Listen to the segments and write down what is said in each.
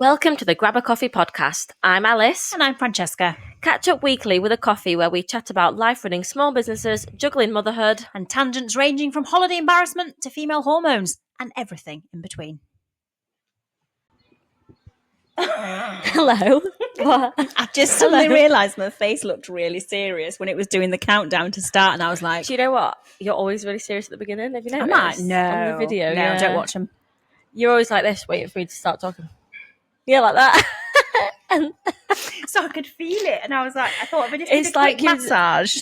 Welcome to the Grab a Coffee podcast. I'm Alice. And I'm Francesca. Catch up weekly with a coffee where we chat about life running small businesses, juggling motherhood, And tangents ranging from holiday embarrassment to female hormones and everything in between. Hello. What? I just suddenly realised my face looked really serious when it was doing the countdown to start, and I was like, Do you know what? You're always really serious at the beginning. Have you noticed? I might no on the video. No, don't watch them. You're always like this, waiting for me to start talking. Yeah, like that. So I could feel it, and I was like, I thought, but It's like quick massage.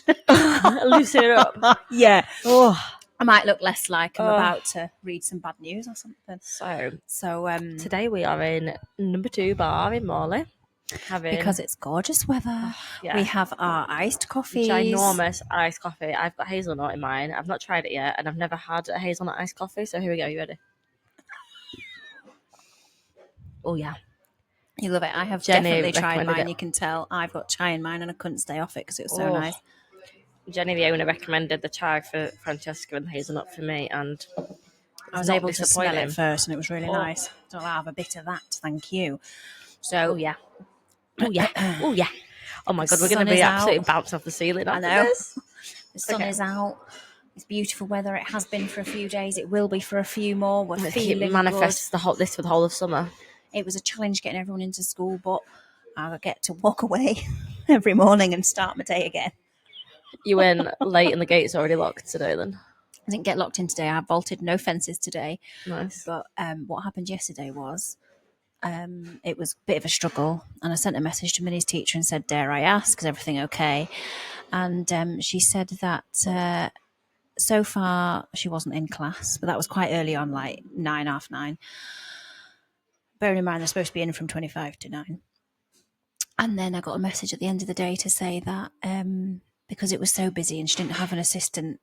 Loosen it up. Yeah. Oh. I might look less like I'm about to read some bad news or something. So today we are in number 2 bar in Morley. Because it's gorgeous weather. Yeah. We have our iced coffees. Ginormous iced coffee. I've got hazelnut in mine. I've not tried it yet, and I've never had a hazelnut iced coffee. So here we go. You ready? Oh yeah, you love it. I have Jenny definitely tried recommended mine. it. You can tell I've got chai in mine, and I couldn't stay off it because it was so nice. Jenny, the owner, recommended the chai for Francesca and the hazelnut for me, and I was able to smell it first, and it was really nice. So I'll have a bit of that, thank you. So oh yeah. Oh my god, we're going to be absolutely bouncing off the ceiling. I know. The sun is out. It's beautiful weather. It has been for a few days. It will be for a few more. We're feeling it manifests this for the whole of summer. It was a challenge getting everyone into school, but I get to walk away every morning and start my day again. You went late and the gate's already locked today then? I didn't get locked in today. I vaulted no fences today. Nice. But what happened yesterday was it was a bit of a struggle, and I sent a message to Minnie's teacher and said, dare I ask, is everything okay? And she said that so far she wasn't in class, but that was quite early on, like 9, half 9. Bearing in mind they're supposed to be in from 25 to 9. And then I got a message at the end of the day to say that because it was so busy and she didn't have an assistant,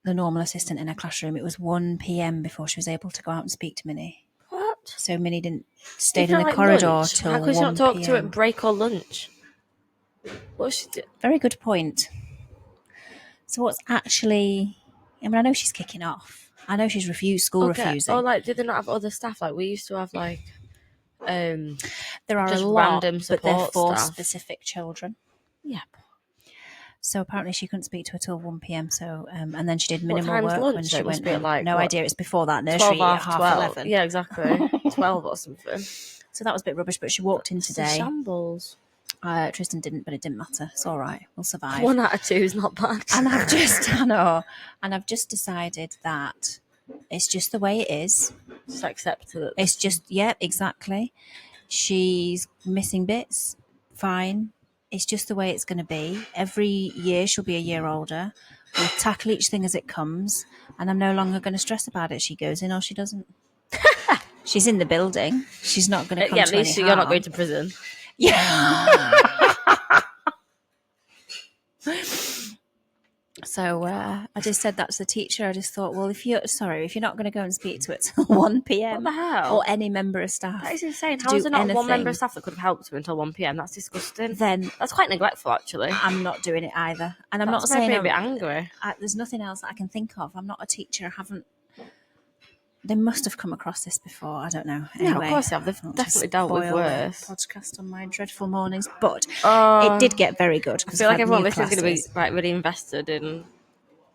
the normal assistant in her classroom, it was 1 p.m. before she was able to go out and speak to Minnie. What? So Minnie didn't stay in the corridor till 1 p.m. How could she not talk to her at break or lunch? What she did? Very good point. So what's actually... I mean, I know she's kicking off. I know she's refusing. Oh, like, did they not have other staff? Like, we used to have, like... there are just a lot, random support but they're for staff. specific children. Yeah. So apparently she couldn't speak to her till 1 p.m. So and then she did minimal time's work lunch? when So she it must went. be like, no what? idea. It's before that nursery 12 at half 11. Yeah, exactly. 12 or something. So that was a bit rubbish. But she walked in today. Shambles. Tristan didn't, but it didn't matter. It's all right. We'll survive. 1 out of 2 is not bad. And I've just decided that it's just the way it is. Just accept it. It's just exactly. She's missing bits. Fine. It's just the way it's going to be. Every year she'll be a year older. We'll tackle each thing as it comes, and I'm no longer going to stress about it. She goes in or she doesn't. She's in the building. She's not going to come to any harm. At least you're not going to prison. Yeah. So I just said that to the teacher. I just thought, well, if you're not going to go and speak to it till 1 p.m. What the hell? or any member of staff. That is insane. How is there not one member of staff that could have helped her until 1 p.m? That's disgusting. Then that's quite neglectful, actually. I'm not doing it either. And I'm not That's saying I'm a bit angry. There's nothing else that I can think of. I'm not a teacher. I haven't. They must have come across this before. I don't know. Anyway, yeah, of course they have. They've definitely dealt with worse. Podcast on my dreadful mornings, but it did get very good. I feel like everyone listening is going to be like really invested in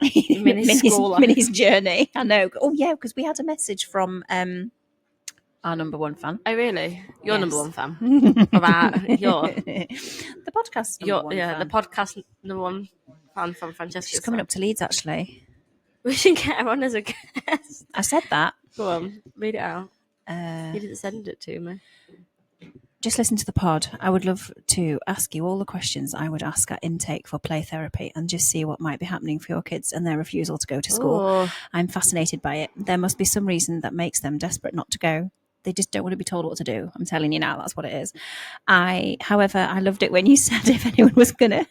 Minnie's journey. I know. Oh yeah, because we had a message from our number one fan. Oh really? Your number one fan? About the podcast. The podcast number one fan from Francesca. She's coming up to Leeds actually. We should get her on as a guest. I said that. Go on, read it out. You didn't send it to me. Just listen to the pod. I would love to ask you all the questions I would ask at intake for play therapy and just see what might be happening for your kids and their refusal to go to school. Oh. I'm fascinated by it. There must be some reason that makes them desperate not to go. They just don't want to be told what to do. I'm telling you now, that's what it is. However, I loved it when you said if anyone was going to...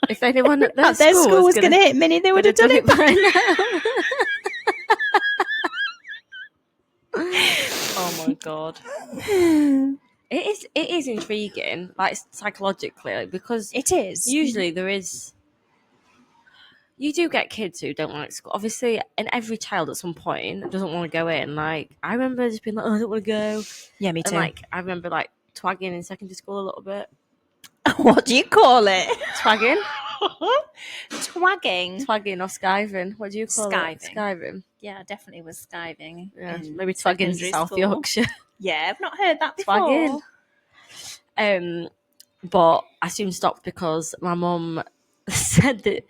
If anyone at their school was going to hit Minnie, they would have done it by now. Oh my god. It is intriguing, like psychologically, because it is. Usually there is, you do get kids who don't like school. Obviously, and every child at some point doesn't want to go in. Like, I remember just being like, oh, I don't want to go. Yeah, me too. And like, I remember like twagging in secondary school a little bit. What do you call it? Twagging? Twagging. Twagging or skiving. What do you call it? Skiving. Yeah, I definitely was skiving. Yeah, maybe twagging South Yorkshire. Yeah, I've not heard that before. Twagging. But I soon stopped because my mum said that,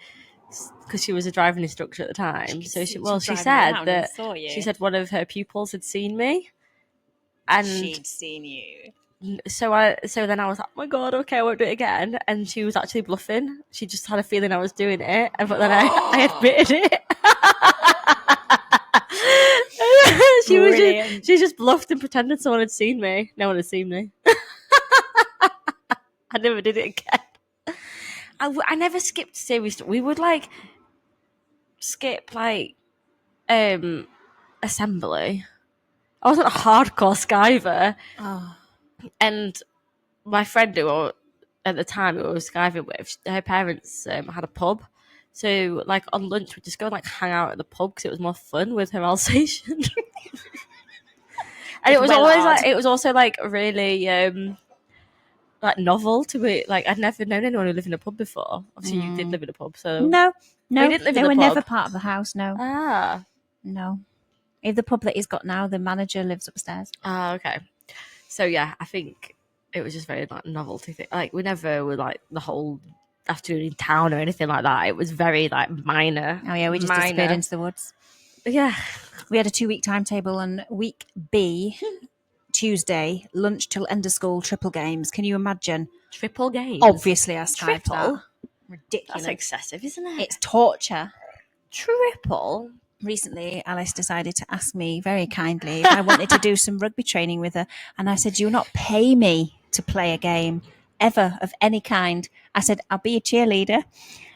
because she was a driving instructor at the time. So she said that she said one of her pupils had seen me, and she'd seen you. So then I was like, oh my god, okay, I won't do it again. And she was actually bluffing. She just had a feeling I was doing it, but then I admitted it. She just bluffed and pretended someone had seen me. No one had seen me. I never did it again. I never skipped serious. We would like skip like assembly. I wasn't a hardcore skiver. Oh. And my friend who at the time who I was skiving with, her parents had a pub. So like on lunch we'd just go and like hang out at the pub because it was more fun with her Alsatian. And it was also like really like novel to me. Like I'd never known anyone who lived in a pub before. Obviously you did live in a pub, so no, we didn't live they in the were pub. never part of the house. No, no. If the pub that he's got now, the manager lives upstairs. Okay. So yeah, I think it was just very like novelty thing. Like we never were like the whole afternoon in town or anything like that. It was very like minor. Oh yeah, we just disappeared into the woods. Yeah, we had a 2-week timetable, and week B, Tuesday, lunch till end of school, triple games. Can you imagine? Triple games? Obviously, I skived that. Ridiculous. That's excessive, isn't it? It's torture. Triple? Recently, Alice decided to ask me very kindly if I wanted to do some rugby training with her. And I said, you'll not pay me to play a game ever of any kind. I said, I'll be a cheerleader.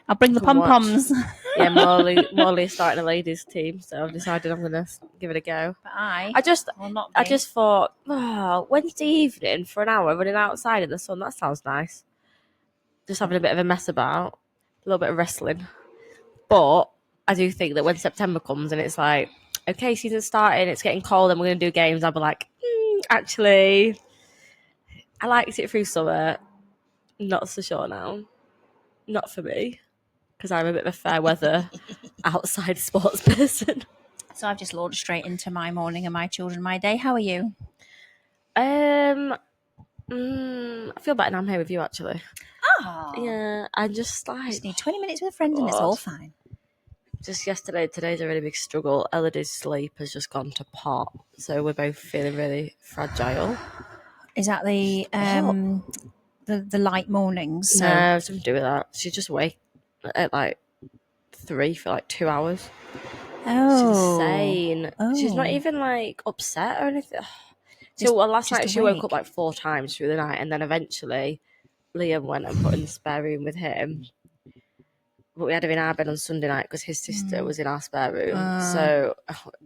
I'll bring the pom-poms. Yeah, Morley's starting a ladies team, so I've decided I'm going to give it a go. But I just thought, Wednesday evening for an hour running outside in the sun, that sounds nice. Just having a bit of a mess about, a little bit of wrestling. But I do think that when September comes and it's like, okay, season's starting, it's getting cold and we're going to do games, I'll be like, actually, I liked it through summer. Not so sure now. Not for me. Because I'm a bit of a fair weather outside sports person. So I've just launched straight into my morning and my children, my day. How are you? I feel better now I'm here with you, actually. Oh. Yeah, I just need 20 minutes with a friend and it's all fine. Just today's a really big struggle. Elodie's sleep has just gone to pot, so we're both feeling really fragile. Is that the light mornings? So. No, it's something to do with that. She's just awake at like 3 for like 2 hours. Oh, she's insane. Oh. She's not even like upset or anything. So last night she woke up like 4 times through the night, and then eventually Liam went and put in the spare room with him. But we had him in our bed on Sunday night because his sister was in our spare room. So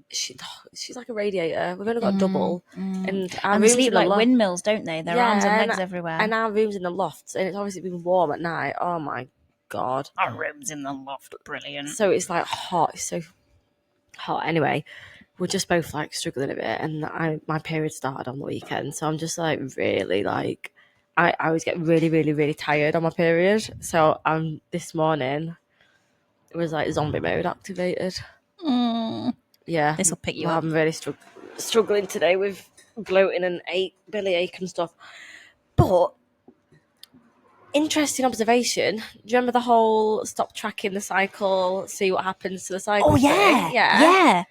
she's like a radiator. We've only got a double. And our they sleep like windmills, don't they? Their arms and legs everywhere. And our room's in the loft. And it's obviously been warm at night. Oh, my God. Our room's in the loft. Brilliant. So it's like hot. It's so hot. Anyway, we're just both like struggling a bit. And my period started on the weekend. So I'm just like really like... I always get really, really, really tired on my period. So this morning, it was like zombie mode activated. Yeah. This will pick you up. I'm really struggling today with bloating and belly ache and stuff. But, interesting observation. Do you remember the whole stop tracking the cycle, see what happens to the cycle? Oh, yeah. Thing? Yeah.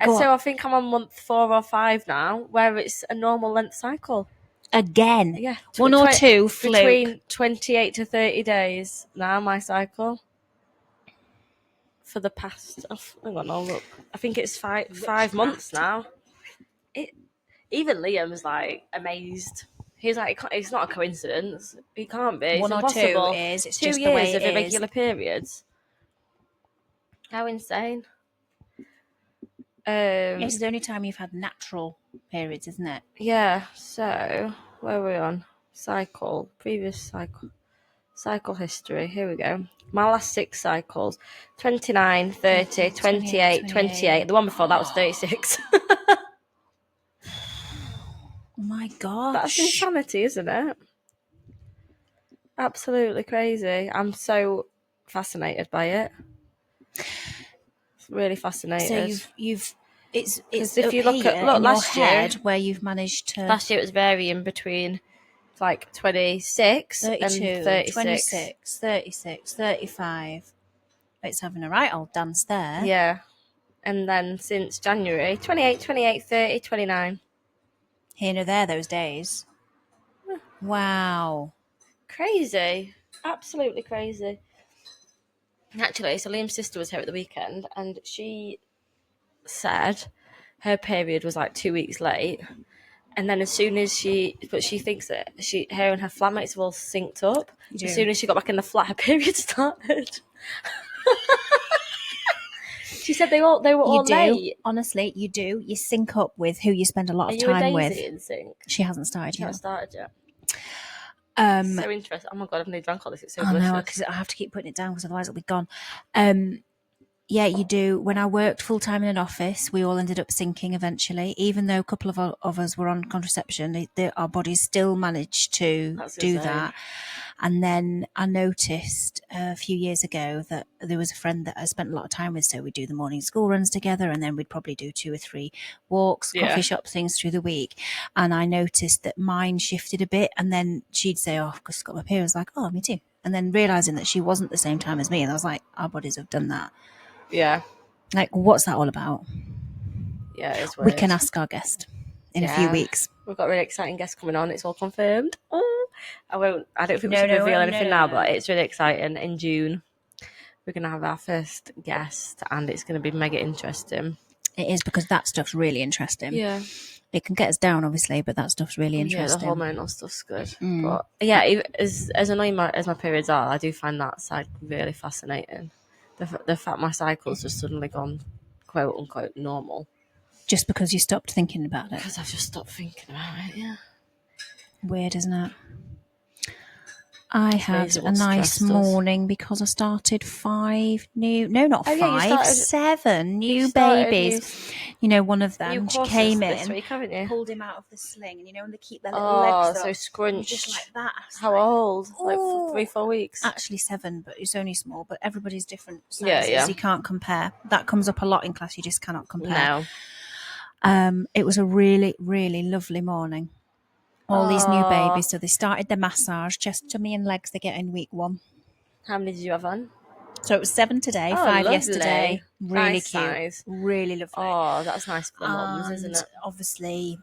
So I think I'm on month 4 or 5 now, where it's a normal length cycle. Again. Yeah. 1 or 2 fluke. Between 28 to 30 days now, my cycle. For the past, hang on, I'll look. I think it's 5 months now. Even Liam's like amazed. He's like, it's not a coincidence. It can't be. It's 1 or impossible. 2 is. It's 2 just years the way of it is. irregular periods. How insane. It's the only time you've had natural periods, isn't it? Yeah. So where are we on? Cycle. Previous Cycle history. Here we go. My last 6 cycles. 29, 30, 28, 28. The one before that was 36. Oh my gosh. That's insanity, isn't it? Absolutely crazy. I'm so fascinated by it. Really fascinated. So it's if you look at in last your head year, where you've managed to last year it was varying between like 26 32, and 36. 26, 36, 35. It's having a right old dance there. Yeah. And then since January, 28, 28, 30, 29. Here and there those days. Wow. Crazy. Absolutely crazy. Actually, so Liam's sister was here at the weekend and she said her period was like 2 weeks late. And then as soon as she thinks that her and her flatmates have all synced up. As soon as she got back in the flat, her period started. She said they were all late. Honestly, you do. You sync up with who you spend a lot of Are you time and with. Daisy in sync? She hasn't started She yet. hasn't started yet. So interesting. Oh my god, I've nearly drank all this. It's so delicious. I know, because I have to keep putting it down because otherwise it'll be gone. Yeah, you do. When I worked full-time in an office, we all ended up syncing eventually. Even though a couple of us were on contraception, our bodies still managed to do that. And then I noticed a few years ago that there was a friend that I spent a lot of time with. So we'd do the morning school runs together, and then we'd probably do 2 or 3 walks, coffee shop things through the week. And I noticed that mine shifted a bit. And then she'd say, "Oh, I've just got my period." I was like, "Oh, me too." And then realizing that she wasn't the same time as me, and I was like, "Our bodies have done that." Yeah. Like, what's that all about? Yeah, it's weird. We can ask our guest in a few weeks. We've got a really exciting guest coming on. It's all confirmed. I don't think we should reveal anything now, but it's really exciting. In June, we're going to have our first guest, and it's going to be mega interesting. It is, because that stuff's really interesting. Yeah. It can get us down, obviously, but that stuff's really interesting. Yeah, the hormonal stuff's good. But yeah, as annoying as my periods are, I do find that side really fascinating. The fact my cycle's just suddenly gone, quote unquote, normal. Just because you stopped thinking about it. Because I've just stopped thinking about it, yeah. Weird, isn't it? I had a nice morning because I started 7 new babies. You know, one of them, she came in, week, pulled him out of the sling, and and they keep their little legs up. So scrunched. Just like that. How old? Like 3-4 weeks? Actually 7, but it's only small, but everybody's different sizes. Yeah. You can't compare. That comes up a lot in class, you just cannot compare. No. It was a really, really lovely morning. All these new babies. So they started the massage, chest, tummy and legs they get in week 1. How many did you have on? So it was 7 today, 5 yesterday. Really nice cute. Size. Really lovely. Oh, that's nice for the mums, isn't it? Obviously,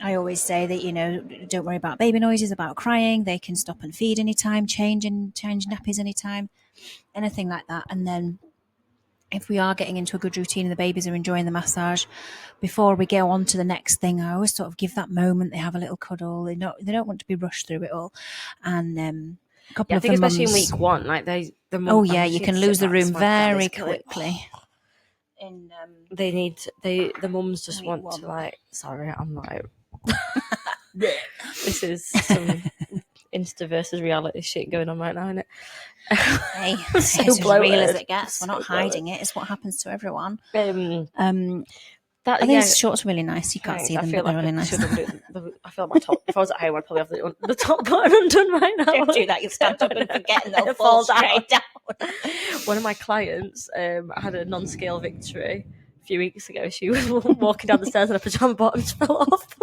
I always say that, don't worry about baby noises, about crying. They can stop and feed anytime, change nappies anytime, anything like that. And then if we are getting into a good routine and the babies are enjoying the massage, before we go on to the next thing, I always sort of give that moment. They have a little cuddle. They don't want to be rushed through it all. And a couple of the mums, especially in week 1, like the you can lose the room very quickly. The mums just want to, like, sorry, I'm like, this is some Insta versus reality shit going on right now, isn't it? Hey, it's as real as it gets. We're not hiding it. It's what happens to everyone. I think the shorts are really nice. You can't see them, but they're really nice. I feel like my top, if I was at home, I'd probably have the top button undone right now. Don't do that. You'll stand up and forget and they'll fall straight down. One of my clients had a non-scale victory a few weeks ago. She was walking down the stairs and her pyjama bottoms fell off.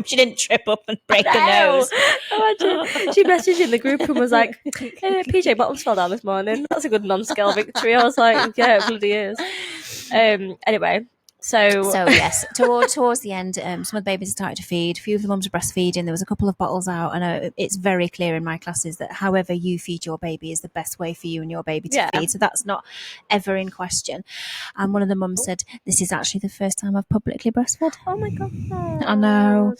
She didn't trip up and break her nose. Imagine. She messaged in the group and was like, PJ bottoms fell down this morning. That's a good non-scale victory. I was like, yeah, it bloody is. Anyway, so yes, towards the end, some of the babies started to feed. A few of the mums were breastfeeding. There was a couple of bottles out. I know it's very clear in my classes that however you feed your baby is the best way for you and your baby to feed. So that's not ever in question. And one of the mums said, "This is actually the first time I've publicly breastfed." Oh my god! I know.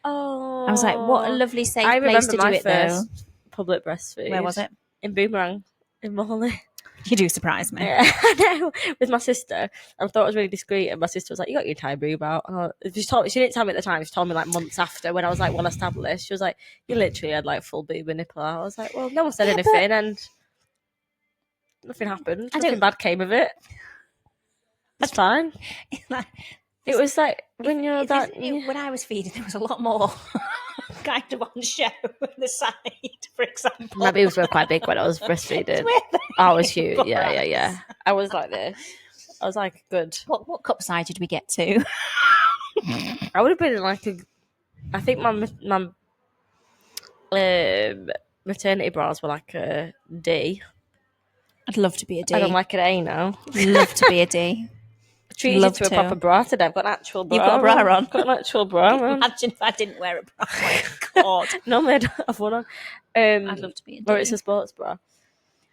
Oh, I was like, what a lovely safe place to do it, though. Public breastfeed. Where was it? In Boomerang in Morley. You do surprise me. I know, with my sister. I thought it was really discreet, and my sister was like, "You got your entire boob out." She didn't tell me at the time. She told me like months after, when I was like well established. She was like, "You literally had like full boob and nipple out." I was like, "Well, no one said anything, and nothing happened. Nothing bad came of it. It's fine." It was like when you're that. When I was feeding, there was a lot more kind of on show on the side, for example. My boobs were quite big when I was breastfeeding. I was huge. Yeah. I was like this. I was like, good. What cup size did we get to? I would have been like I think my maternity bras were like a D. I'd love to be a D. I don't like an A now. Love to be a D. Treated you to a proper bra today. I've got an actual bra. You've got a bra on. I've got an actual bra on. Imagine if I didn't wear a bra. Oh my God. Normally I don't have one on. I'd love to be a D. Or it's a sports bra.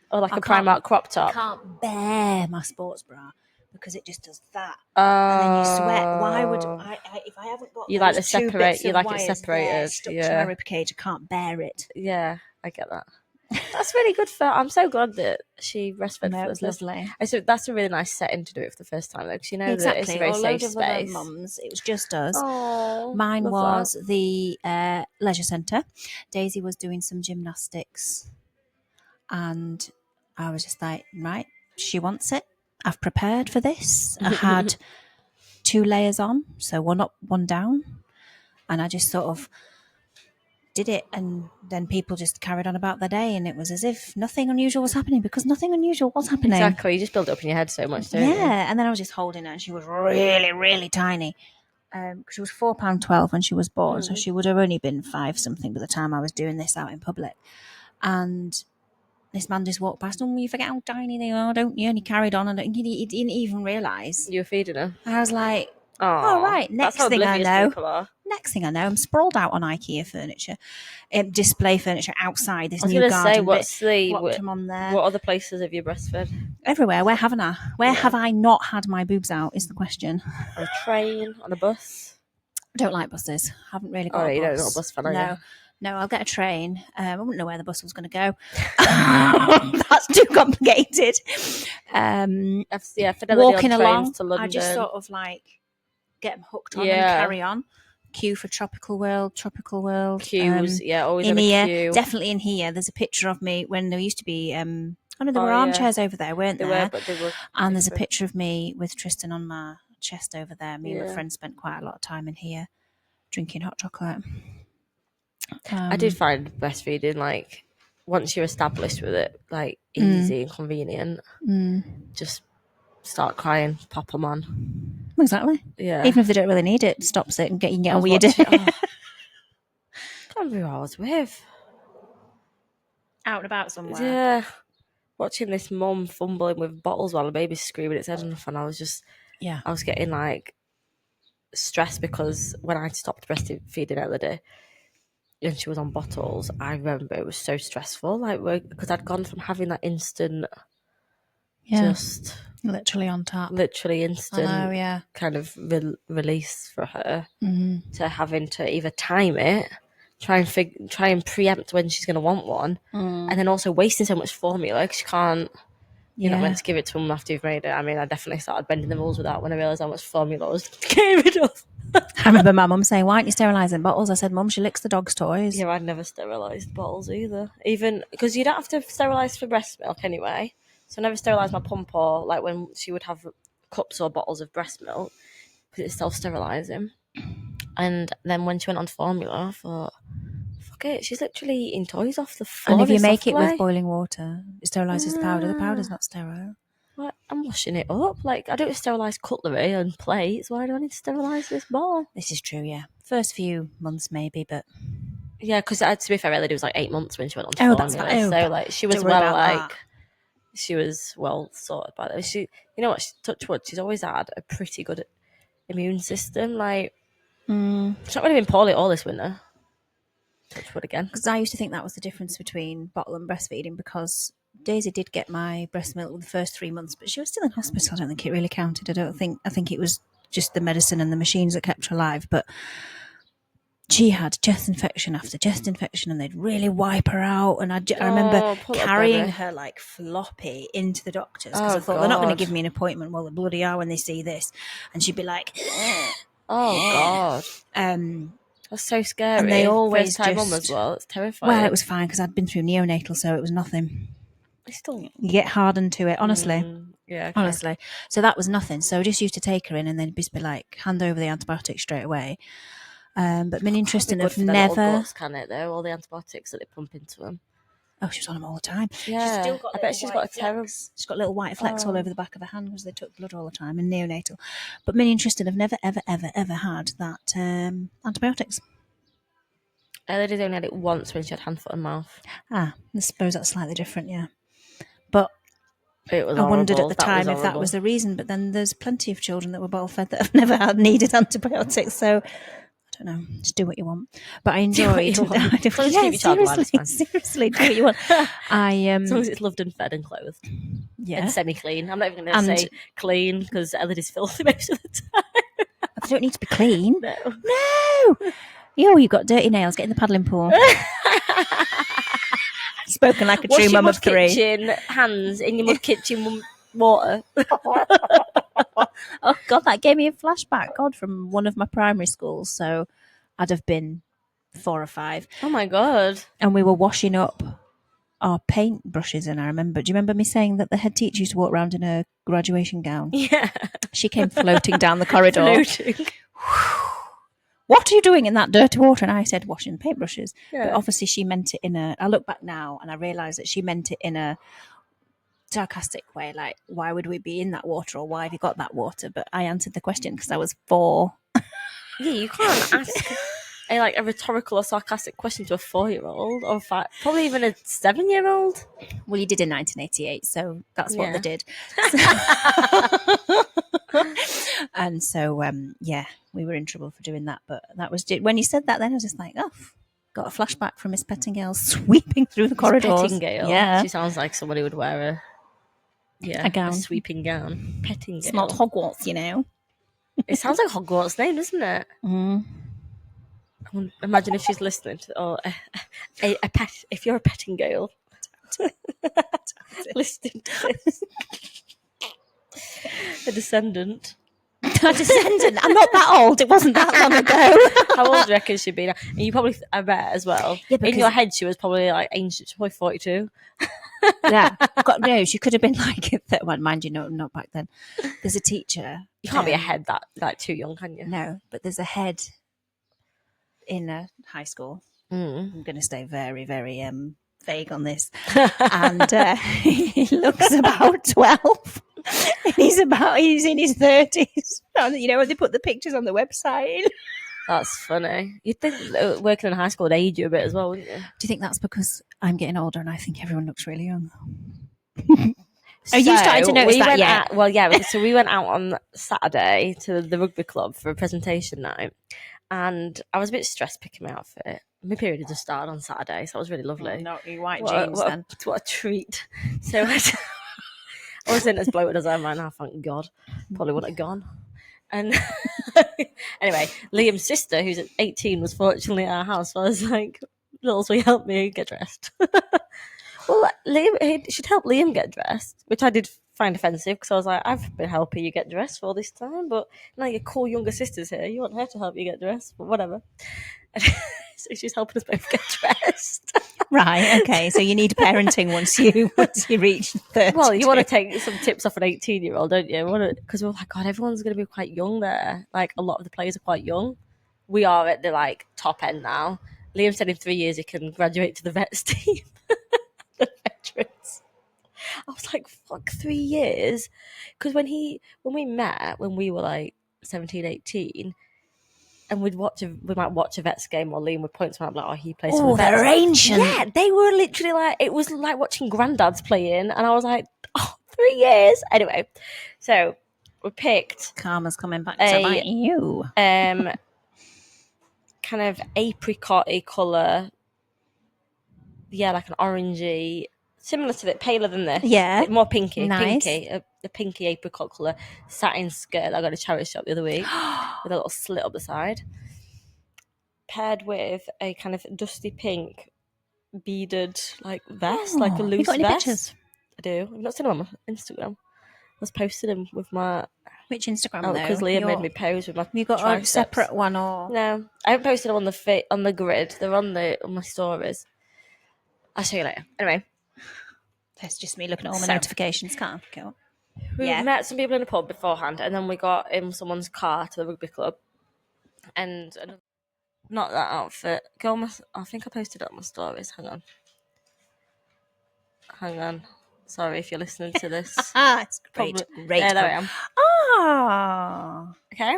Or like a Primark crop top. I can't bear my sports bra because it just does that. And then you sweat. Why would I if I haven't got you like the separate? You like it separated? Stuck to my ribcage. I can't bear it. Yeah, I get that. That's really good for. I'm so glad that she breastfed. That was lovely. So that's a really nice setting to do it for the first time, though, because you know exactly. that it's a very safe space. Mums, it was just us. Oh, mine was the leisure centre. Daisy was doing some gymnastics, and I was just like, right, she wants it. I've prepared for this. I had 2 layers on, so one up, one down, and I just sort of did it, and then people just carried on about their day, and it was as if nothing unusual was happening, because nothing unusual was happening. Exactly, you just build it up in your head so much, don't you? Yeah, and then I was just holding her, and she was really, really tiny. She was £4.12 when she was born, so she would have only been 5 something by the time I was doing this out in public. And this man just walked past, you forget how tiny they are, don't you? And he carried on, and he didn't even realise. You were feeding her? I was like, oh, right, next thing I know, I'm sprawled out on IKEA furniture, display furniture outside this new garden. What other places have you breastfed? Everywhere. Where haven't I? Where have I not had my boobs out is the question. On a train, on a bus? I don't like buses. Haven't really got a bus. You don't know a bus fan, are you? No, I'll get a train. I wouldn't know where the bus was going to go. That's too complicated. Walking along, to London. I just sort of like get them hooked on and carry on. Queue for Tropical World. Queues, always in here. Queue. Definitely in here. There's a picture of me when there used to be. There were armchairs over there, weren't there? They were, but they were. And there's a picture of me with Tristan on my chest over there. Me and my friend spent quite a lot of time in here drinking hot chocolate. I did find breastfeeding, like, once you're established with it, like, easy and convenient. Just start crying, pop them on. Exactly. Yeah. Even if they don't really need it, stops it and you can get on with your day. Can't remember who I was with. Out and about somewhere. Yeah. Watching this mum fumbling with bottles while the baby's screaming its head off, and I was just, I was getting, like, stressed, because when I stopped breastfeeding the other day, and she was on bottles, I remember it was so stressful, like, because I'd gone from having that instant, just literally on tap, literally instant, kind of release for her, to having to either time it, try and preempt when she's going to want one, and then also wasting so much formula because she can't. You're not meant to give it to them after you've made it. I mean, I definitely started bending the rules with that when I realised how much formula I was getting rid of. I remember my mum saying, why aren't you sterilising bottles? I said, Mum, she licks the dog's toys. Yeah, I'd never sterilised bottles either. Even because you don't have to sterilise for breast milk anyway. So I never sterilised my pump, or like when she would have cups or bottles of breast milk, because it's self-sterilising. And then when she went on formula, I thought, fuck it, she's literally eating toys off the floor. And if you make it with boiling water, it sterilises the powder. The powder's not sterile. Like, I'm washing it up. Like, I don't sterilise cutlery and plates. Why do I need to sterilise this ball? This is true, yeah. First few months maybe, but... Yeah, because to be fair, it was like 8 months when she went on to formula. That's fine. So, like, she was she was well sorted by that. You know what, touch wood, she's always had a pretty good immune system. Like, she's not really been poorly all this winter. Touch wood again. Because I used to think that was the difference between bottle and breastfeeding, because Daisy did get my breast milk the first 3 months, but she was still in hospital. I don't think it really counted. I think it was just the medicine and the machines that kept her alive. But she had chest infection after chest infection, and they'd really wipe her out. And I remember poor little carrying baby. her like floppy into the doctors because I Oh, thought they're not going to God. give me an appointment. Well, they bloody are when they see this. And she'd be like, Oh, God. That's so scary. And they always First time mum just- as well. It's terrifying. well, it was fine because I'd been through neonatal, so it was nothing. It's still... You get hardened to it, honestly. Yeah, okay. Honestly. So that was nothing. So I just used to take her in and then just be like, hand over the antibiotics straight away. But Minnie and Tristan have never... guts, can it, though? All the antibiotics that they pump into them. Oh, she was on them all the time. Yeah, She's still got I bet she's got a terrible... She's got little white flecks all over the back of her hand because they took blood all the time in neonatal. But Minnie and Tristan have never, ever, ever, ever had that antibiotics. Elodie's only had it once when she had hand, foot and mouth. I suppose that's slightly different, yeah. But it was I wondered at the That time if that was the reason. But then there's plenty of children that were bottle fed that have never needed antibiotics. So I don't know. Just do what you want. But I enjoyed. Seriously, do what you want. As long as it's loved and fed and clothed. Yeah. And semi-clean. I'm not even going to say clean because Elodie's filthy most of the time. They don't need to be clean. No. You've got dirty nails. Get in the paddling pool. Spoken like a true mum of three. Kitchen hands in your mud kitchen water. Oh God, that gave me a flashback. God, from one of my primary schools. So I'd have been 4 or 5. Oh my God! And we were washing up our paint brushes, and I remember. Do you remember me saying that the head teacher used to walk around in a graduation gown? Yeah. She came floating down the corridor. Floating. What are you doing in that dirty water? And I said, washing paintbrushes. Yeah. But obviously she meant it in a... I look back now and I realise that she meant it in a sarcastic way. Like, why would we be in that water, or why have you got that water? But I answered the question because I was 4. Yeah, you can't ask a rhetorical or sarcastic question to a 4-year-old or 5, probably even a 7-year-old. Well, you did in 1988, so that's what they did. And so, we were in trouble for doing that. But that was when you said that, then I was just like, oh, got a flashback from Miss Pettingale sweeping through the corridors. Pettingale. Yeah, she sounds like somebody would wear a gown, a sweeping gown. Pettingale. It's not Hogwarts, you know. It sounds like Hogwarts' name, doesn't it? Mm. Imagine if she's listening to, or a pet. If you're a Pettingale, listening to this, a descendant. A descendant. I'm not that old. It wasn't that long ago. How old do you reckon she'd be now? And you probably, I bet as well. Yeah, in your head, she was probably like ancient. She's probably 42. Yeah, no, she could have been like, well, mind you, no, not back then. There's a teacher. You can't be a head that too young, can you? No, but there's a head in a high school. I'm going to stay very, very vague on this. And he looks about 12. He's in his 30s. You know, when they put the pictures on the website. That's funny. You'd think working in high school would age you a bit as well, wouldn't you? Do you think that's because I'm getting older and I think everyone looks really young? Are you starting to notice that yet? So we went out on Saturday to the rugby club for a presentation night, and I was a bit stressed picking my outfit. My period had just started on Saturday, so it was really lovely. Oh, not your white jeans then. What a treat. So I wasn't as bloated as I am right now, thank God. Probably wouldn't have gone. And anyway, Liam's sister, who's 18, was fortunately at our house. So I was like, Lils, will you help me get dressed? Well, Liam should help Liam get dressed, which I did find offensive because I was like, I've been helping you get dressed for all this time, but now your cool younger sister's here. You want her to help you get dressed, but whatever. So she's helping us both get dressed. Right, okay. So you need parenting once you reach 30. Well, you want to take some tips off an 18-year-old, don't you? Because we're like, God, everyone's going to be quite young there. Like, a lot of the players are quite young. We are at the, top end now. Liam said in 3 years he can graduate to the vets team. The veterans. I was like, fuck, 3 years? Because when we met, when we were, 17, 18... and we might watch a Vets game, or Liam would point to me, like, oh, he plays for the Vets. They're ancient. Yeah, they were literally it was like watching granddads playing, and I was like, oh, 3 years. Anyway, so we picked Karma's coming back to bite you. Kind of apricot-y colour. Yeah, like an orangey, similar to it, paler than this. Yeah. More pinky. Nice. Pinky. The pinky apricot colour satin skirt that I got at a charity shop the other week with a little slit up the side. paired with a kind of dusty pink beaded like vest, like a Oh, loose you got any vest. pictures? I do. I've not seen them on my Instagram. I was posting them with my Which Instagram because though? Leah made me pose with my. Have you got triceps. a separate one or? No, I haven't posted them on the grid. They're on my stories. I'll show you later. Anyway, That's just me looking at all my notifications. Can't go. We met some people in a pub beforehand, and then we got in someone's car to the rugby club. And not that outfit. I think I posted it on my stories. Hang on. Sorry if you're listening to this. It's great. Great. Yeah, there I am. Ah, Okay.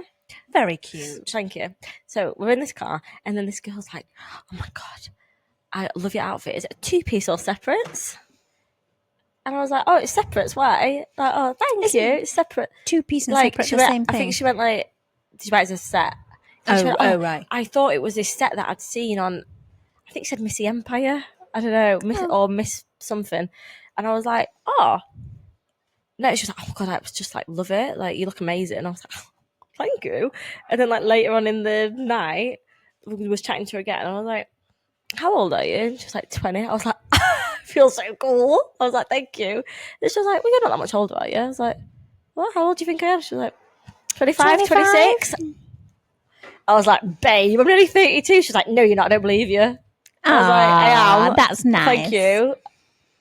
very cute. Thank you. So we're in this car, and then this girl's like, "Oh my god, I love your outfit. Is it a 2-piece or separates?" And I was like, "Oh, it's separates. Why?" Like, "Oh, thank you. It's separate. 2-piece and like, separate, the same thing. I think she meant like, did you buy it as a set?" Right. I thought it was this set that I'd seen on, I think it said Missy Empire. I don't know, or Miss something. And I was like, "Oh." No, she was like, "Oh my god, I was just like, love it. Like, you look amazing." And I was like, "Thank you." And then like later on in the night, we was chatting to her again, and I was like, "How old are you?" And she was like, 20. I was like, "I feel so cool." I was like, "Thank you." And she was like, "Well, you're not that much older, are you?" I was like, "What? How old do you think I am?" She was like, 25, 26. I was like, "Babe, I'm nearly 32. She's like, "No, you're not. I don't believe you." I was like, "I am." That's nice. Thank you.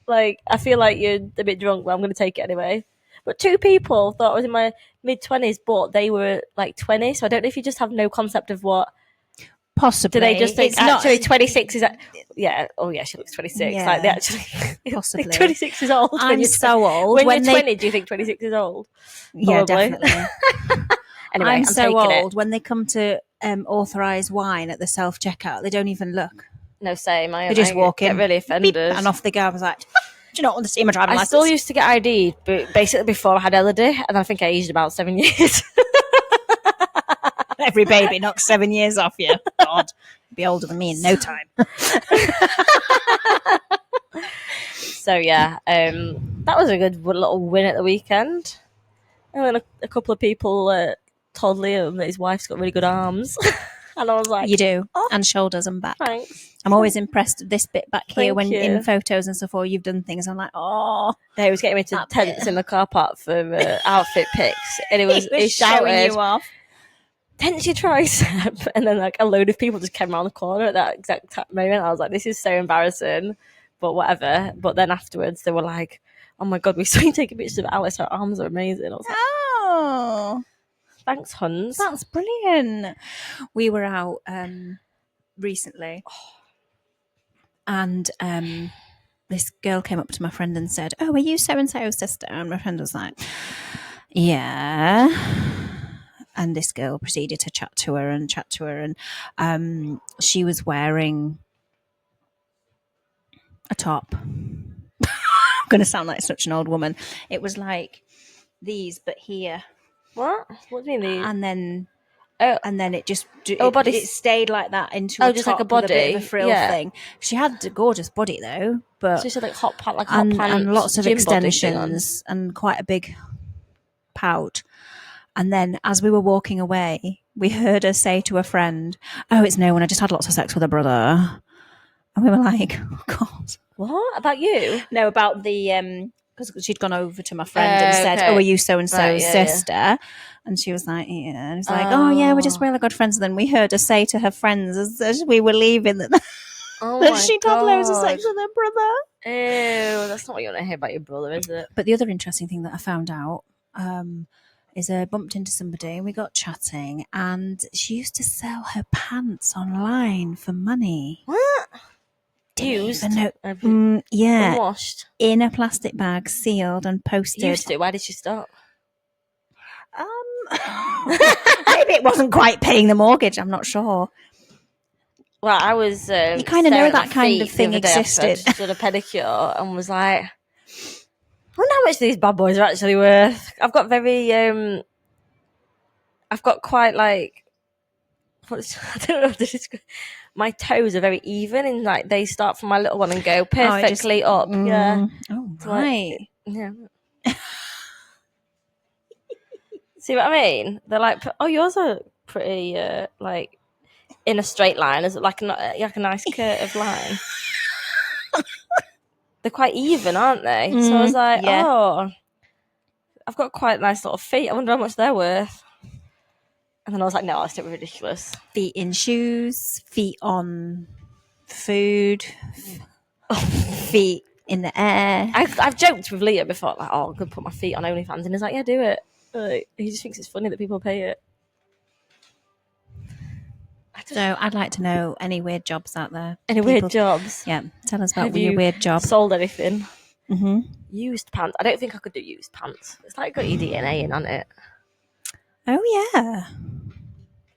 Like, I feel like you're a bit drunk, but I'm going to take it anyway. But 2 people thought I was in my mid-20s, but they were like 20. So I don't know if you just have no concept of what. Possibly. Do they just think, it's actually, not, 26 is that? Yeah. Oh, yeah, she looks 26. Yeah. Like, they actually. Possibly. 26 is old. I'm so old. When you're 20, do you think 26 is old? Yeah, Probably. definitely. Anyway, I'm so old. it. When they come to authorise wine at the self-checkout, they don't even look. No, same. They just walk in. Get really offended. Beep, and off they go. I was like, do you not want to see my driving license? I still used to get ID, but basically before I had Elodie, and I think I aged about 7 years. Every baby knocks 7 years off you. God, be older than me in no time. So yeah, that was a good little win at the weekend. And then a couple of people told Liam that his wife's got really good arms. And I was like, you do. Oh, and shoulders and back. Thanks. I'm always impressed at this bit back here Thank you. in photos and stuff, or you've done things. I'm like, oh. Yeah, he was getting me to tents in the car park for outfit pics. And he shouted, you off. "Tense your tricep." And then like a load of people just came around the corner at that exact moment. I was like, this is so embarrassing, but whatever. But then afterwards they were like, "Oh my god, we saw you taking pictures of Alice. Her arms are amazing." I was like, oh. Thanks, Huns. That's brilliant. We were out recently, and this girl came up to my friend and said, "Oh, are you so-and-so's sister?" And my friend was like, "Yeah." And this girl proceeded to chat to her, and she was wearing a top. I'm going to sound like such an old woman. It was like these, but here. What? What do you mean? And then it just it stayed like that into a just top like a body, with a bit of a frill thing. She had a gorgeous body though, but so she had like hot pants, and lots of extensions and quite a big pout. And then as we were walking away, we heard her say to a friend, "Oh, it's no one. I just had lots of sex with a brother." And we were like, "Oh God, what about you?" No, about the because she'd gone over to my friend and said, "Oh, are you so and so's sister?" Yeah. And she was like, "Yeah." And it's like, "Oh yeah, we're just really good friends." And then we heard her say to her friends as we were leaving that she'd had loads of sex with her brother. Ew, that's not what you want to hear about your brother, is it? But the other interesting thing that I found out is I bumped into somebody and we got chatting, and she used to sell her pants online for money. What? Used? Yeah. Unwashed? In a plastic bag, sealed and posted. Used to? Why did she stop? Maybe it wasn't quite paying the mortgage. I'm not sure. Well, I was. You kind of know that kind of thing existed. I did a pedicure and was like, I wonder how much these bad boys are actually worth. I've got quite like. I don't know how to describe. My toes are very even, and like they start from my little one and go perfectly up. Yeah. Oh, right. Yeah. See what I mean? They're like, oh, yours are pretty like in a straight line, as like a nice curved line. They're quite even, aren't they? So I was like, yeah. oh, I've got quite nice little feet. I wonder how much they're worth. And then I was like, no, that's not ridiculous. Feet in shoes, feet on food, feet in the air. I've joked with Leo before, like, oh, I'm going to put my feet on OnlyFans. And he's like, yeah, do it. Like, he just thinks it's funny that people pay it. So I'd like to know any weird jobs out there. Any weird jobs? Yeah, tell us about Have your you weird job. sold anything? Mm-hmm. Used pants. I don't think I could do used pants. It's like got your DNA in on it. Oh yeah.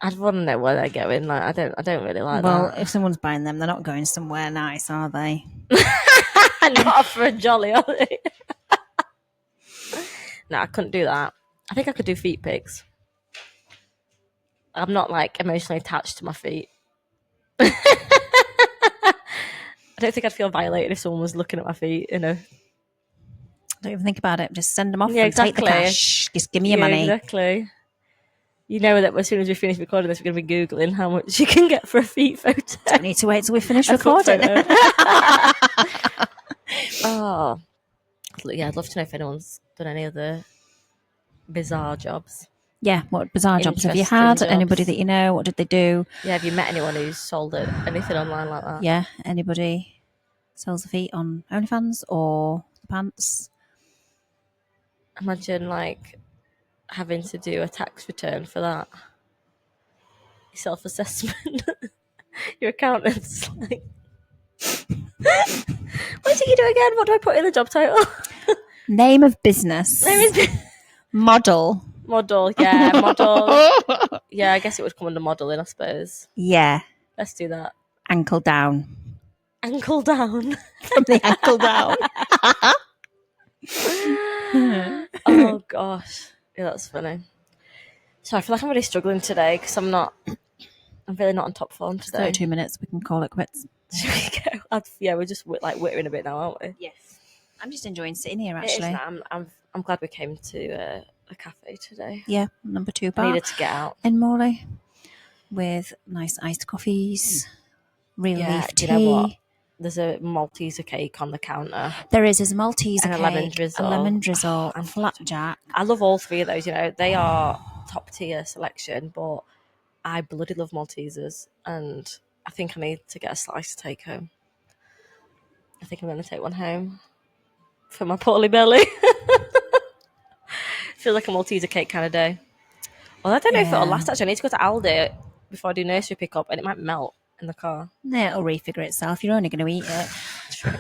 I'd want to know where they're going. Like, I don't really like that. Well, if someone's buying them, they're not going somewhere nice, are they? Not for a jolly, are they? No, I couldn't do that. I think I could do feet pics. I'm not like emotionally attached to my feet. I don't think I'd feel violated if someone was looking at my feet, you know. Don't even think about it. Just send them off Yeah, and take the exactly. cash. Just give me your money. Exactly. You know that as soon as we finish recording this, we're going to be Googling how much you can get for a feet photo. Don't need to wait till we finish recording. Oh. Yeah, I'd love to know if anyone's done any other bizarre jobs. Yeah, what bizarre jobs have you Interesting had? jobs. Anybody that you know? What did they do? Yeah, have you met anyone who's sold anything online like that? Yeah, anybody sells the feet on OnlyFans or the pants? Imagine like having to do a tax return for that. Self-assessment. Your accountant's like, what did you do again? What do I put in the job title? Name of business. Model. Model, yeah, model. Yeah, I guess it would come under modelling, I suppose. Yeah. Let's do that. Ankle down. Ankle down. From the ankle down. Oh gosh, yeah, that's funny. So I feel like I'm really struggling today because I'm really not on top form today. 32 minutes, we can call it quits. Should we go? Yeah, we're just like whittering a bit now, aren't we? Yes. I'm just enjoying sitting here, actually. It is now. I'm glad we came to a cafe today. Yeah, number 2 I bar. needed to get out. In Morley. With nice iced coffees, real leaf tea. You know what? There's a Malteser cake on the counter. There's a Malteser and cake, a lemon drizzle. a lemon drizzle, and flapjack. I love all three of those. You know, they are top tier selection, but I bloody love Maltesers, and I think I need to get a slice to take home. I think I'm going to take one home for my poorly belly. Feels like a Malteser cake kind of day. Well, I don't know if it'll last. Actually, I need to go to Aldi before I do nursery pickup, and it might melt in the car. Yeah, it'll refigure itself. You're only going to eat it. True.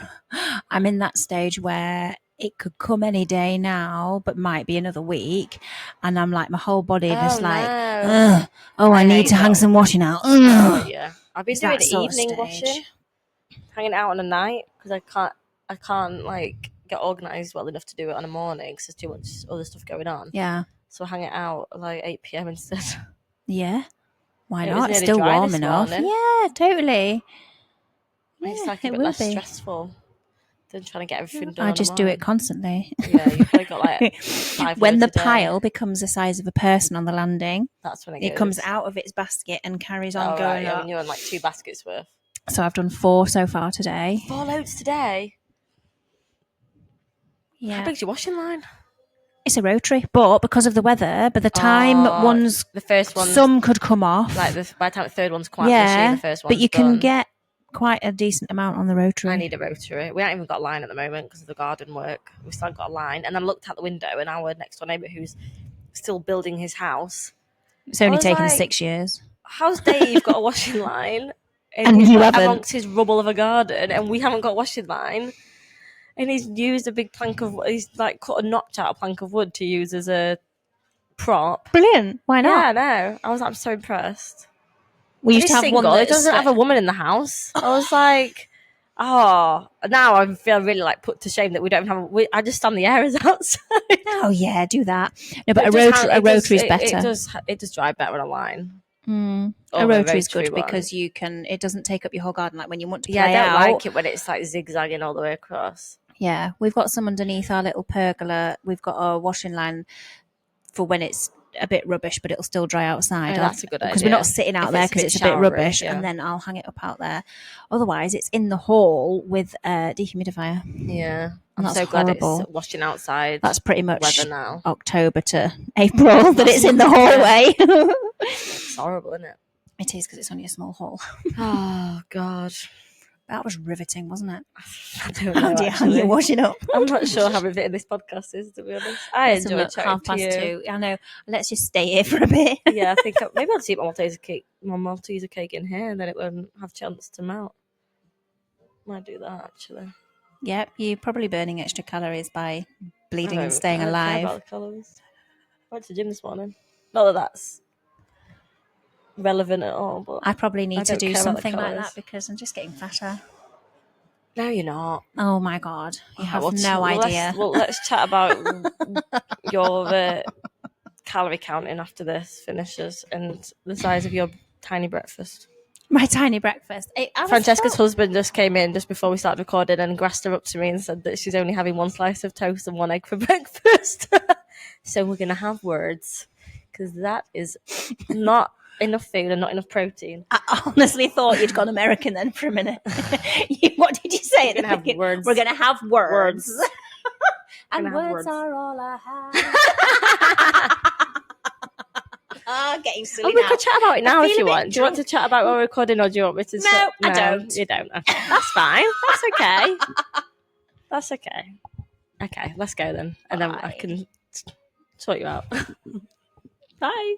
I'm in that stage where it could come any day now, but might be another week. And I'm like, my whole body just like, I need to hang some washing out. Oh, yeah. I've been doing That evening washing, hanging out on a night, because I can't like get organised well enough to do it on a morning because there's too much other stuff going on. Yeah. So I hang it out like 8 p.m. instead. Yeah. Why It not? was It's nearly still dry warm this enough. morning. Yeah, totally. It's like it a bit will less be. stressful than trying to get everything done. I on just a do morning. it constantly. Yeah, you've probably got like 5 When the loads a day. pile becomes the size of a person on the landing, That's when it comes out of its basket and carries on going Yeah, up. when you're on like 2 baskets worth. So I've done 4 so far today. 4 loads today. How Yeah. big's your washing line? It's a rotary, but because of the weather, by the time The first one, some could come off. like by the time the third one's quite machine, the first one's but you can done. get quite a decent amount on the rotary. I need a rotary. We haven't even got a line at the moment because of the garden work. We still haven't got a line. And then I looked out the window, and our next door neighbour, who's still building his house, It's only was taken like, 6 years. how's Dave got a washing line? And you haven't. Amongst his rubble of a garden, and we haven't got a washing line. And he's used a big plank of, he's like cut a notch out a plank of wood to use as a prop. Brilliant. Why not? Yeah, I know. I'm so impressed. We He's used to have single. one He that doesn't have a woman in the house. I was like, oh, now I feel really like put to shame that we don't have. I just stand the airers outside. Oh yeah, do that. No, but a rotary is better. It does dry better on a line. A rotary is good one. because you can. It doesn't take up your whole garden. Like when you want to play I don't out. like it when it's like zigzagging all the way across. Yeah, we've got some underneath our little pergola. We've got a washing line for when it's a bit rubbish, but it'll still dry outside. Oh, that's a good idea. Because we're not sitting out If there it's a because bit it's a bit showery, rubbish, yeah. and then I'll hang it up out there. Otherwise, it's in the hall with a dehumidifier. Yeah. I'm That's so glad horrible. it's washing outside. That's pretty much weather now. October to April that it's in the hallway. It's horrible, isn't it? It is, because it's only a small hall. Oh, God. That was riveting, wasn't it? I don't know, How actually. you're washing up. I'm not sure how riveting this podcast is, to be honest. I Let's have a enjoy look, chatting to you. 2:30. I know. Let's just stay here for a bit. Yeah, I think maybe I'll just eat my Malteser cake in here, and then it won't have a chance to melt. Might do that, actually. Yep, you're probably burning extra calories by bleeding and staying I don't care alive. about the calories. I went to the gym this morning. Not that that's relevant at all, but I probably need to don't do care about the something like calories. that because I'm just getting fatter. No, you're not. Oh my God. You have Well, no idea. Let's chat about your calorie counting after this finishes and the size of your tiny breakfast. My tiny breakfast. Francesca's husband just came in just before we started recording and grassed her up to me and said that she's only having 1 slice of toast and 1 egg for breakfast. So we're going to have words, because that is not enough food and not enough protein. I honestly thought you'd gone American then for a minute. What did you say? We're going to have words. We're going to have words. And words are all I have. Getting silly we now. could chat about it now if you want. Drunk. Do you want to chat about what we're recording, or do you want me to? No, I don't. You don't. Okay. That's fine. That's okay. That's okay. Okay, let's go then, and then I can sort you out. Bye.